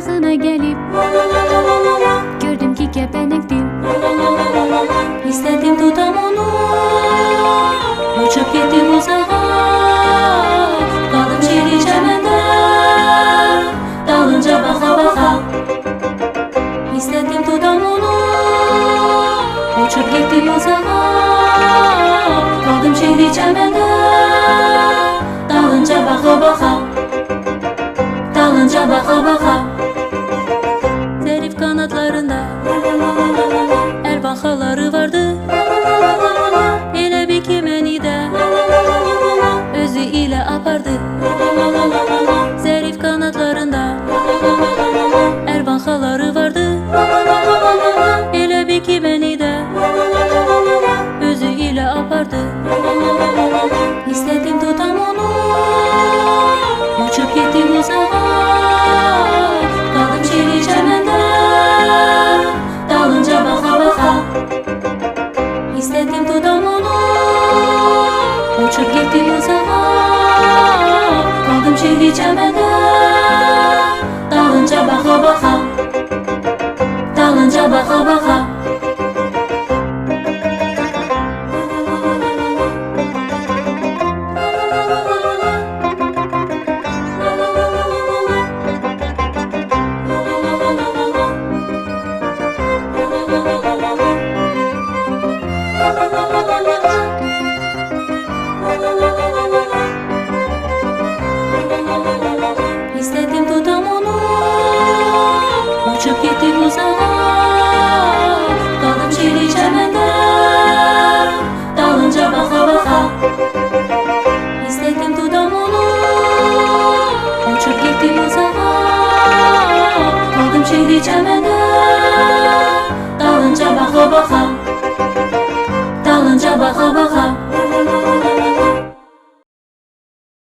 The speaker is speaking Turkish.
yakına gelip gördüm ki kepenektim. İstedim tutam onu, uçup gittim uzağa. Kaldım şiiri çemende, dalınca baka baka. İstedim tutam onu, uçup gittim uzağa. Kaldım şiiri çemende, dalınca baka baka. Dalınca baka baka. Zerif kanatlarında ervan xaları vardı. Elə bir ki məni də özü ilə apardı. Zerif kanatlarında ervan xaları vardı. Elə bir ki məni də özü ilə apardı. İstedim tutam onu, uçup gittim uzağa. Kaldım şiiri çemende, dalınca baka baka. İstedim tutam onu, uçup gittim uzağa. Kaldım şiiri çemende, dalınca baka baka. Dalınca baka baka. İstedim tutam onu, uçup gittim uzağa. Kaldım şiiri çemende, dalınca baka baka. İstedim tutam onu, uçup gittim uzağa. Kaldım şiiri çemende, dalınca baka baka. Dalınca baka baka.